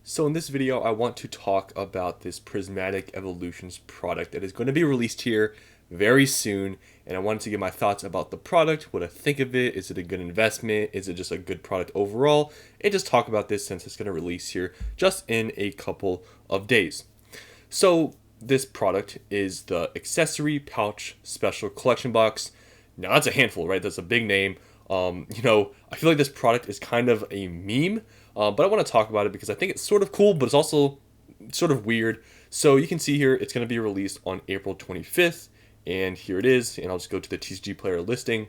So in this video, I want to talk about this Prismatic Evolutions product that is going to be released here very soon. And I wanted to give my thoughts about the product, what I think of it. Is it a good investment? Is it just a good product overall? And just talk about this since it's going to release here just in a couple of days. So this product is the Accessory Pouch Special Collection Box. Now that's a handful, right? That's a big name. I feel like this product is kind of a meme, but I want to talk about it because I think it's sort of cool, but it's also sort of weird. So you can see here, it's going to be released on April 25th, and here it is. And I'll just go to the TCG Player listing.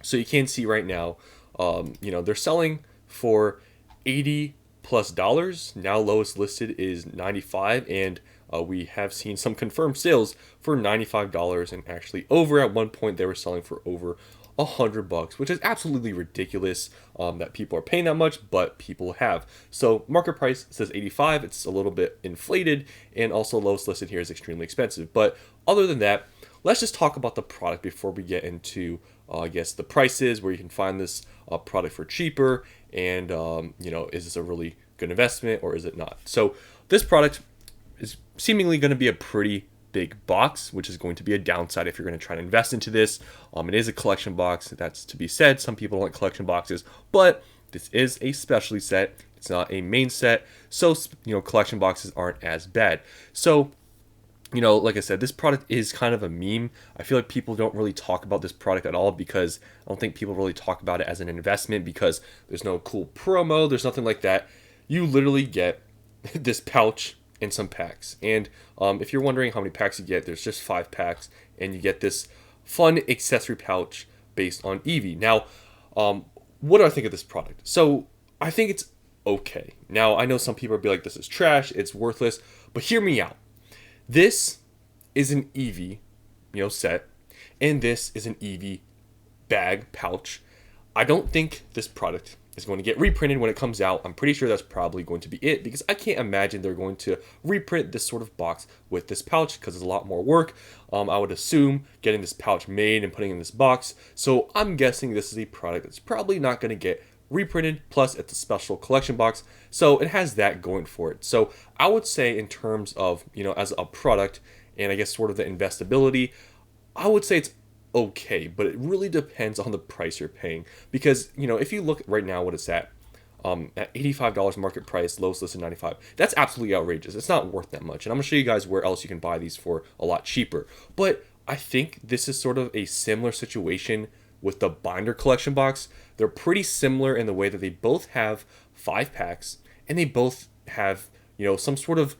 So you can see right now, they're selling for $80+. Now lowest listed is $95, and we have seen some confirmed sales for $95, and actually over at one point they were selling for over $100, which is absolutely ridiculous that people are paying that much, but people have. So market price says 85. It's a little bit inflated, and also lowest listed here is extremely expensive. But other than that, let's just talk about the product before we get into the prices, where you can find this product for cheaper, and is this a really good investment or is it not? So this product is seemingly going to be a pretty big box, which is going to be a downside if you're going to try to invest into this. It is a collection box. That's to be said. Some people don't like collection boxes, but this is a specialty set. It's not a main set, so collection boxes aren't as bad. So like I said, this product is kind of a meme. I feel like people don't really talk about this product at all because I don't think people really talk about it as an investment because there's no cool promo. There's nothing like that. You literally get this pouch and some packs. And if you're wondering how many packs you get, there's just 5 packs, and you get this fun accessory pouch based on Eevee. Now, what do I think of this product? So I think it's okay. Now, I know some people will be like, this is trash, it's worthless, but hear me out. This is an Eevee, set, and this is an Eevee bag pouch. I don't think this product is going to get reprinted when it comes out. I'm pretty sure that's probably going to be it because I can't imagine they're going to reprint this sort of box with this pouch because it's a lot more work. I would assume getting this pouch made and putting in this box. So I'm guessing this is a product that's probably not going to get reprinted. Plus, it's a special collection box, so it has that going for it. So I would say in terms of, as a product and I guess sort of the investability, I would say it's okay, but it really depends on the price you're paying because if you look right now what it's at $85 market price, lowest listed 95. That's absolutely outrageous. It's not worth that much, and I'm gonna show you guys where else you can buy these for a lot cheaper. But I think this is sort of a similar situation with the binder collection box. They're pretty similar in the way that they both have 5 packs and they both have some sort of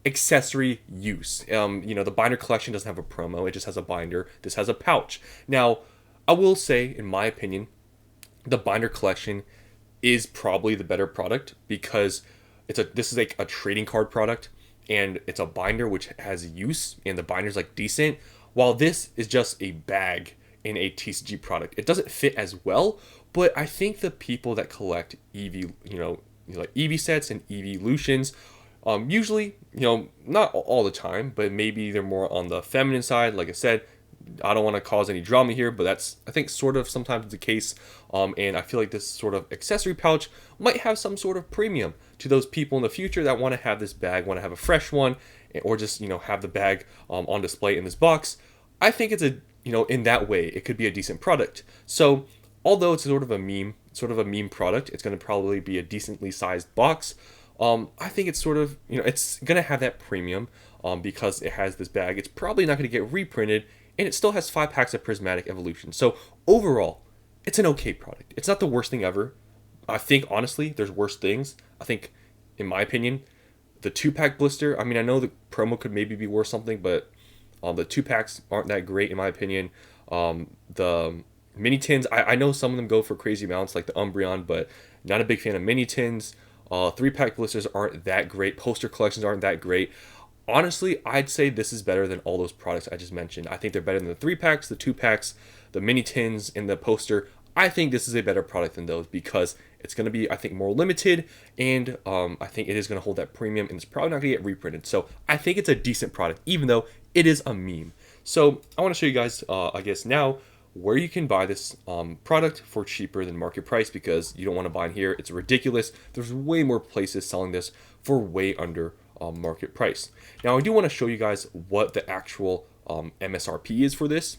accessory use. The binder collection doesn't have a promo, it just has a binder. This has a pouch. Now, I will say, in my opinion, the binder collection is probably the better product because this is like a trading card product, and it's a binder which has use, and the binder's like decent, while this is just a bag in a TCG product. It doesn't fit as well, but I think the people that collect Eevee, like Eevee sets and Eeveelutions, usually, not all the time, but maybe they're more on the feminine side. Like I said, I don't want to cause any drama here, but that's, I think, sort of sometimes the case. And I feel like this sort of accessory pouch might have some sort of premium to those people in the future that want to have this bag, want to have a fresh one, or just, have the bag on display in this box. I think it's in that way, it could be a decent product. So although it's sort of a meme product, it's going to probably be a decently sized box. I think it's sort of, it's going to have that premium because it has this bag. It's probably not going to get reprinted, and it still has 5 packs of Prismatic Evolution. So overall, it's an okay product. It's not the worst thing ever. I think, honestly, there's worse things. I think, in my opinion, the 2-pack blister, I mean, I know the promo could maybe be worth something, but the 2 packs aren't that great, in my opinion. The mini tins, I know some of them go for crazy amounts, like the Umbreon, but not a big fan of mini tins. 3-pack blisters aren't that great. Poster collections aren't that great. Honestly, I'd say this is better than all those products I just mentioned. I think they're better than the 3 packs, the 2 packs, the mini tins, and the poster. I think this is a better product than those because it's going to be, I think, more limited, and I think it is going to hold that premium, and it's probably not going to get reprinted. So I think it's a decent product, even though it is a meme. So I want to show you guys, I guess now, where you can buy this product for cheaper than market price, because you don't want to buy in here. It's ridiculous. There's way more places selling this for way under market price. Now, I do want to show you guys what the actual MSRP is for this.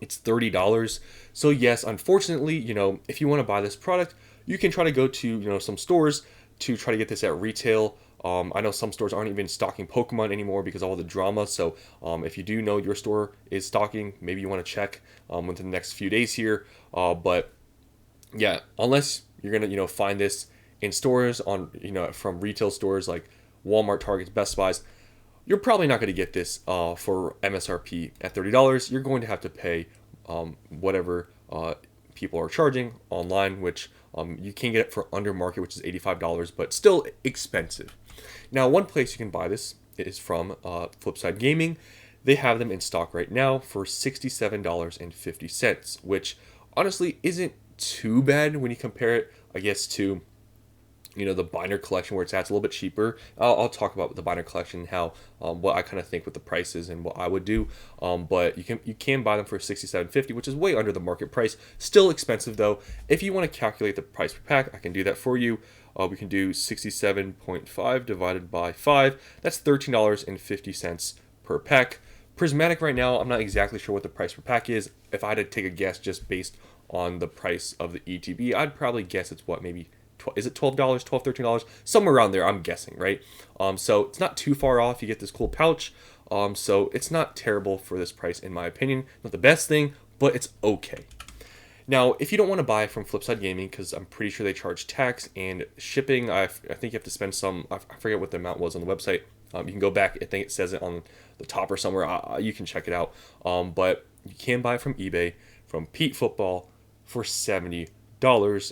It's $30. So yes, unfortunately, if you want to buy this product, you can try to go to, some stores to try to get this at retail. I know some stores aren't even stocking Pokemon anymore because of all the drama. So if you do know your store is stocking, maybe you want to check within the next few days here. But yeah, unless you're gonna find this in stores on from retail stores like Walmart, Targets, Best Buys, you're probably not going to get this for MSRP at $30. You're going to have to pay whatever people are charging online, which you can get it for under market, which is $85, but still expensive. Now, one place you can buy this is from Flipside Gaming. They have them in stock right now for $67.50, which honestly isn't too bad when you compare it, I guess, to the binder collection where it's a little bit cheaper. I'll talk about the binder collection and how what I kind of think with the prices and what I would do. But you can buy them for $67.50, which is way under the market price. Still expensive though. If you want to calculate the price per pack, I can do that for you. We can do 67.5 divided by 5. That's $13.50 per pack. Prismatic right now, I'm not exactly sure what the price per pack is. If I had to take a guess just based on the price of the ETB, I'd probably guess it's maybe is it $12, $13, somewhere around there, I'm guessing, right? So it's not too far off. You get this cool pouch. So it's not terrible for this price, in my opinion. Not the best thing, but it's okay. Now, if you don't want to buy from Flipside Gaming, because I'm pretty sure they charge tax and shipping, I think you have to spend some, I forget what the amount was on the website. You can go back, I think it says it on the top or somewhere. You can check it out. But you can buy it from eBay, from Pete Football, for $70,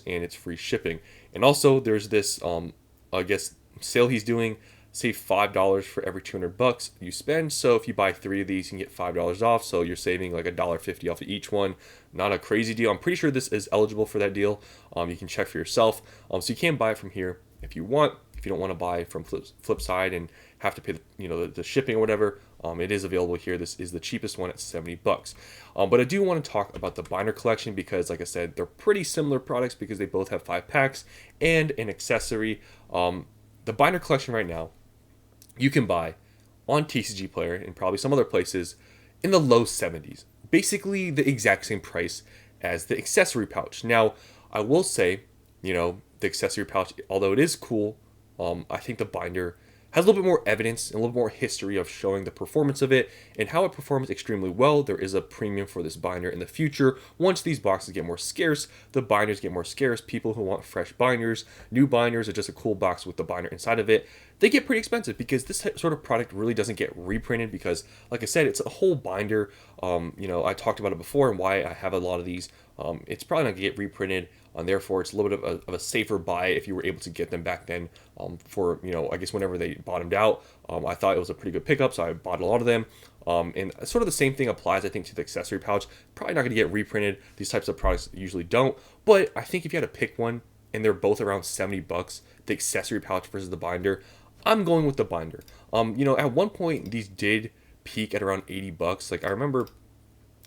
and it's free shipping. And also, there's this, I guess, sale he's doing. Save $5 for every $200 you spend. So if you buy 3 of these, you can get $5 off. So you're saving like $1.50 off of each one. Not a crazy deal. I'm pretty sure this is eligible for that deal. You can check for yourself. So you can buy it from here if you want. If you don't want to buy from Flipside and have to pay the shipping or whatever, it is available here. This is the cheapest one at $70. But I do want to talk about the binder collection because, like I said, they're pretty similar products because they both have 5 packs and an accessory. The binder collection right now, you can buy on TCG Player and probably some other places in the low 70s. Basically the exact same price as the accessory pouch. Now, I will say, the accessory pouch, although it is cool, I think the binder has a little bit more evidence and a little more history of showing the performance of it and how it performs extremely well. There is a premium for this binder in the future. Once these boxes get more scarce, the binders get more scarce. People who want fresh binders, new binders, or just a cool box with the binder inside of it, they get pretty expensive because this sort of product really doesn't get reprinted because, like I said, it's a whole binder. I talked about it before and why I have a lot of these. It's probably not going to get reprinted, and therefore it's a little bit of a safer buy if you were able to get them back then for, I guess whenever they bottomed out. I thought it was a pretty good pickup, so I bought a lot of them. And sort of the same thing applies, I think, to the accessory pouch. Probably not going to get reprinted. These types of products usually don't. But I think if you had to pick one, and they're both around $70, the accessory pouch versus the binder, I'm going with the binder. At one point, these did peak at around $80. Like, I remember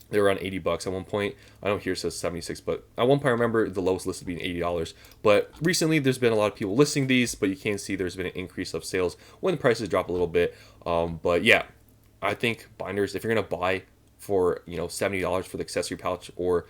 they were around $80 at one point. I know here it says 76, but at one point I remember the lowest listed being $80. But recently there's been a lot of people listing these, but you can see there's been an increase of sales when the prices drop a little bit. But yeah, I think binders, if you're gonna buy for $70 for the accessory pouch or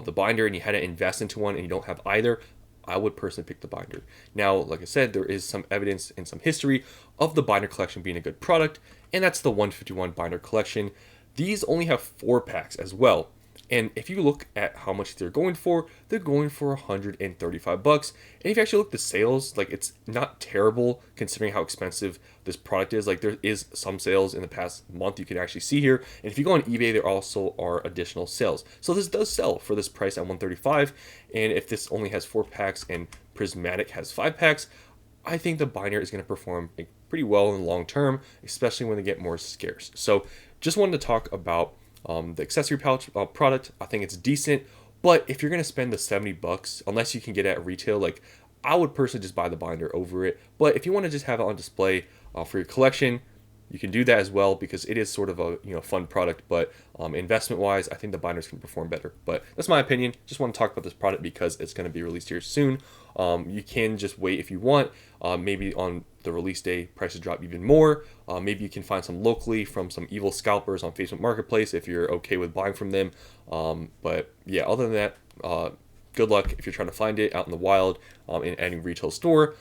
the binder, and you had to invest into one and you don't have either, I would personally pick the binder. Now, like I said, there is some evidence and some history of the binder collection being a good product, and that's the 151 binder collection. These only have 4 packs as well. And if you look at how much they're going for $135. And if you actually look at the sales, like, it's not terrible considering how expensive this product is. Like, there is some sales in the past month you can actually see here. And if you go on eBay, there also are additional sales. So this does sell for this price at $135. And if this only has 4 packs and Prismatic has 5 packs, I think the binder is going to perform pretty well in the long term, especially when they get more scarce. So just wanted to talk about the accessory pouch product. I think it's decent, but if you're going to spend the $70, unless you can get it at retail, like, I would personally just buy the binder over it. But if you want to just have it on display for your collection, you can do that as well because it is sort of a fun product. But investment wise, I think the binders can perform better. But that's my opinion. Just want to talk about this product because it's going to be released here soon. You can just wait if you want. Maybe on the release day, prices drop even more. Maybe you can find some locally from some evil scalpers on Facebook Marketplace if you're okay with buying from them. But yeah, other than that, good luck if you're trying to find it out in the wild in any retail store.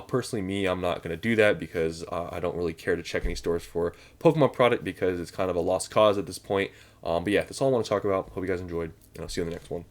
Personally, I'm not going to do that because I don't really care to check any stores for Pokemon product because it's kind of a lost cause at this point. But yeah, that's all I want to talk about. Hope you guys enjoyed, and I'll see you in the next one.